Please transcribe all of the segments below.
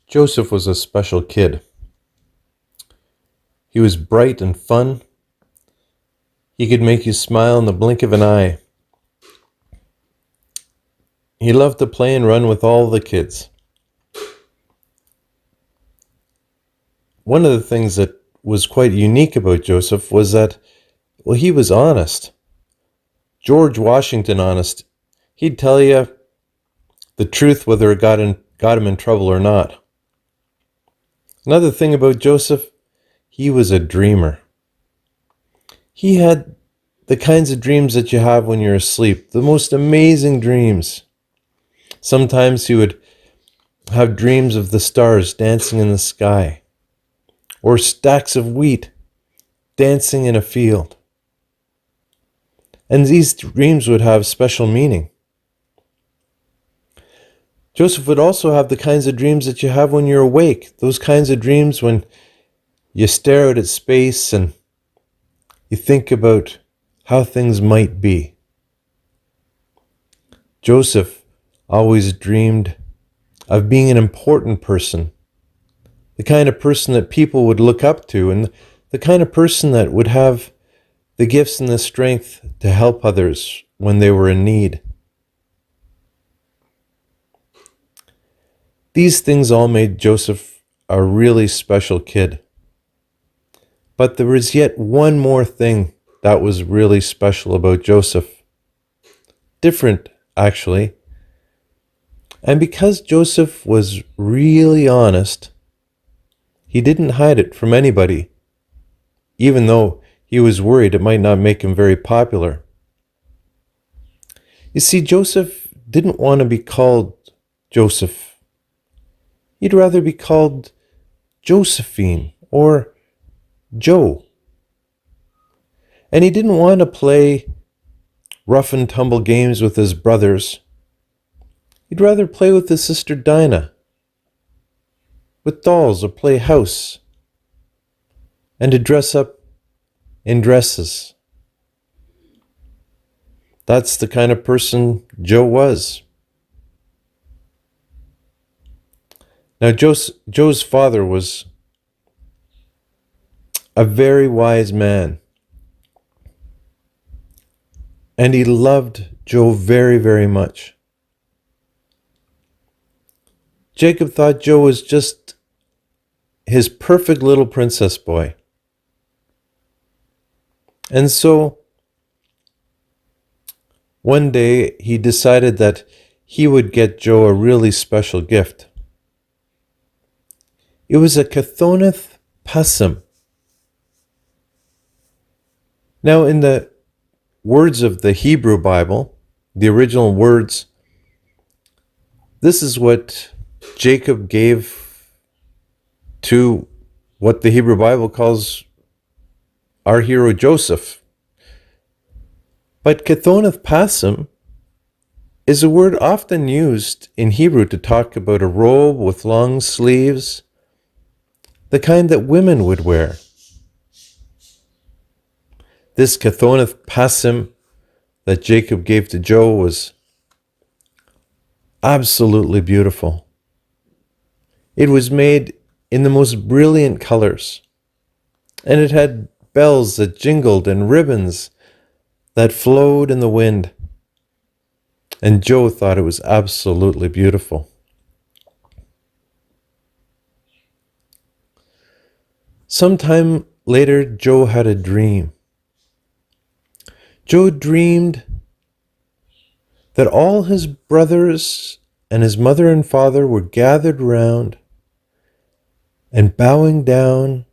Joseph was a special kid. He was bright and fun. He could make you smile in the blink of an eye. He loved to play and run with all the kids. One of the things that was quite unique about Joseph was that, he was honest. George Washington honest. He'd tell you the truth whether it got him in trouble or not. Another thing about Joseph, he was a dreamer. He had the kinds of dreams that you have when you're asleep, the most amazing dreams. Sometimes he would have dreams of the stars dancing in the sky, or stacks of wheat dancing in a field. And these dreams would have special meaning. Joseph would also have the kinds of dreams that you have when you're awake, those kinds of dreams when you stare out at space and you think about how things might be. Joseph always dreamed of being an important person, the kind of person that people would look up to, and the kind of person that would have the gifts and the strength to help others when they were in need. These things all made Joseph a really special kid. But there was yet one more thing that was really special about Joseph. Different, actually. And because Joseph was really honest, he didn't hide it from anybody, even though he was worried it might not make him very popular. You see, Joseph didn't want to be called Joseph. He'd rather be called Josephine or Joe. And he didn't want to play rough and tumble games with his brothers. He'd rather play with his sister Dinah, with dolls, or play house, and to dress up in dresses. That's the kind of person Joe was. Now, Joe's father was a very wise man, and he loved Joe very, very much. Jacob thought Joe was just his perfect little princess boy. And so, one day he decided that he would get Joe a really special gift. It was a Kethoneth Passim. Now, in the words of the Hebrew Bible, the original words, this is what Jacob gave to what the Hebrew Bible calls our hero Joseph. But Kethoneth Passim is a word often used in Hebrew to talk about a robe with long sleeves, the kind that women would wear. This Kethoneth Passim that Jacob gave to Joe was absolutely beautiful. It was made in the most brilliant colors, and it had bells that jingled and ribbons that flowed in the wind. And Joe thought it was absolutely beautiful. Sometime later, Joe had a dream. Joe dreamed that all his brothers and his mother and father were gathered round and bowing down,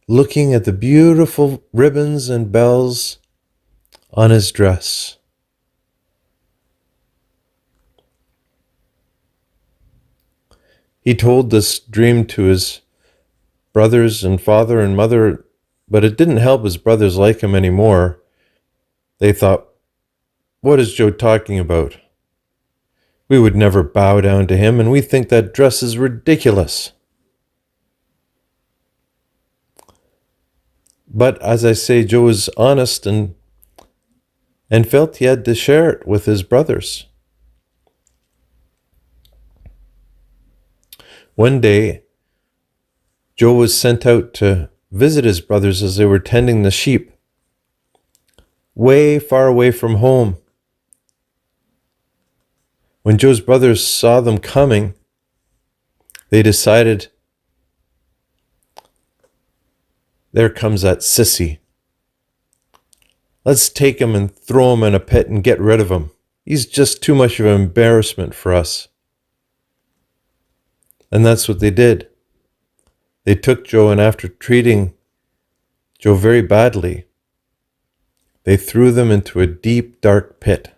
looking at the beautiful ribbons and bells on his dress. He told this dream to his brothers and father and mother, but it didn't help his brothers like him anymore. They thought, what is Joe talking about? We would never bow down to him, and we think that dress is ridiculous. But as I say, Joe was honest and felt he had to share it with his brothers. One day, Joe was sent out to visit his brothers as they were tending the sheep, way far away from home. When Joe's brothers saw them coming, they decided, there comes that sissy. Let's take him and throw him in a pit and get rid of him. He's just too much of an embarrassment for us. And that's what they did. They took Joe, and after treating Joe very badly, they threw them into a deep, dark pit.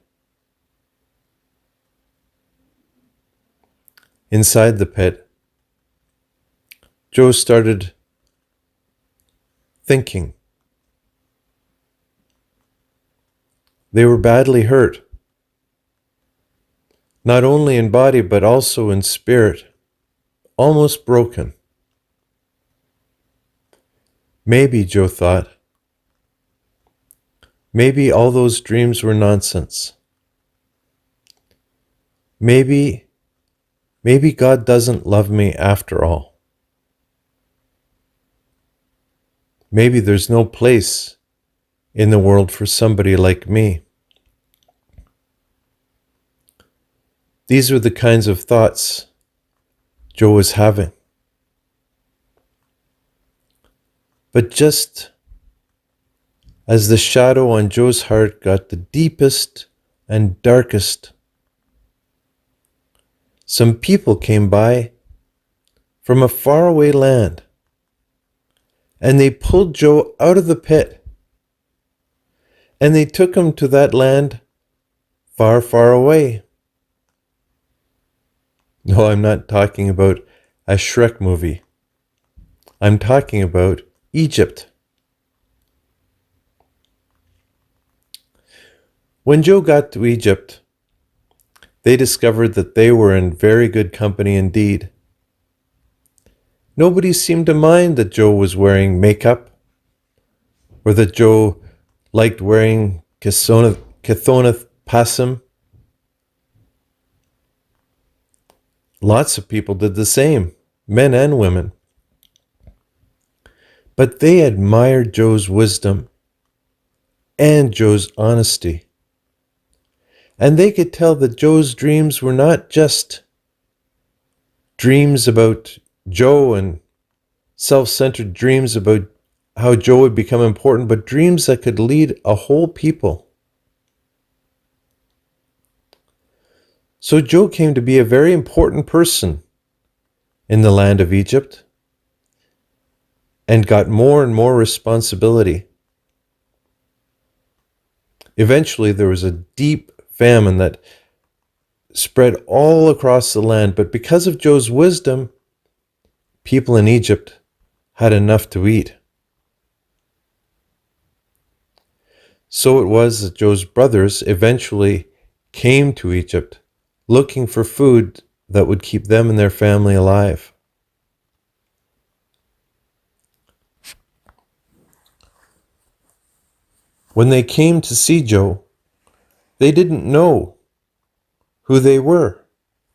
Inside the pit, Joe started thinking. They were badly hurt, not only in body but also in spirit, almost broken. Maybe, Joe thought, maybe all those dreams were nonsense. Maybe God doesn't love me after all. Maybe there's no place in the world for somebody like me. These were the kinds of thoughts Joe was having. But just as the shadow on Joe's heart got the deepest and darkest, some people came by from a faraway land, and they pulled Joe out of the pit, and they took him to that land far, far away. No, I'm not talking about a Shrek movie. I'm talking about Egypt. When Joe got to Egypt, they discovered that they were in very good company indeed. Nobody seemed to mind that Joe was wearing makeup, or that Joe liked wearing Kethoneth Passim. Lots of people did the same, men and women. But they admired Joe's wisdom and Joe's honesty. And they could tell that Joe's dreams were not just dreams about Joe and self-centered dreams about how Joe would become important, but dreams that could lead a whole people. So Joe came to be a very important person in the land of Egypt and got more and more responsibility. Eventually, there was a deep famine that spread all across the land, but because of Joe's wisdom, people in Egypt had enough to eat. So it was that Joe's brothers eventually came to Egypt looking for food that would keep them and their family alive. When they came to see Joe, they didn't know who they were.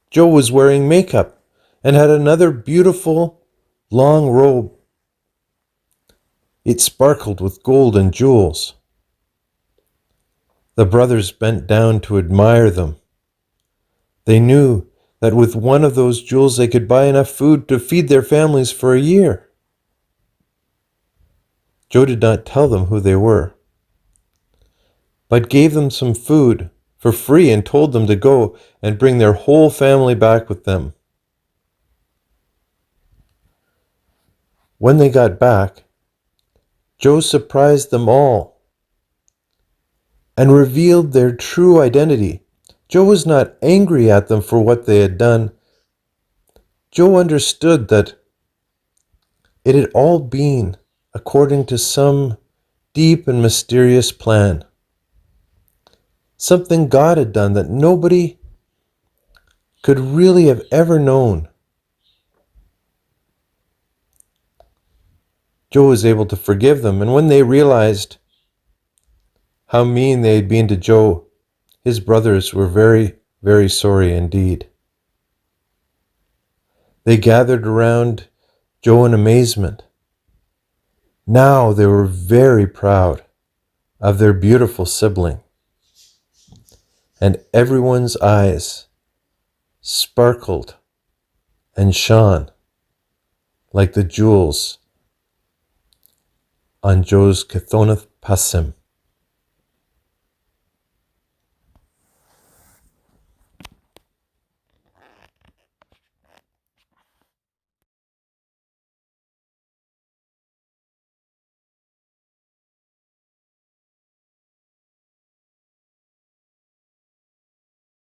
Joe was wearing makeup and had another beautiful long robe. It sparkled with gold and jewels. The brothers bent down to admire them. They knew that with one of those jewels they could buy enough food to feed their families for a year. Joe did not tell them who they were, but gave them some food for free and told them to go and bring their whole family back with them. When they got back, Joe surprised them all and revealed their true identity. Joe was not angry at them for what they had done. Joe understood that it had all been according to some deep and mysterious plan. Something God had done that nobody could really have ever known. Joe was able to forgive them, and when they realized how mean they had been to Joe, his brothers were very, very sorry indeed. They gathered around Joe in amazement. Now they were very proud of their beautiful sibling, and everyone's eyes sparkled and shone like the jewels on Joe's Kethoneth Passim.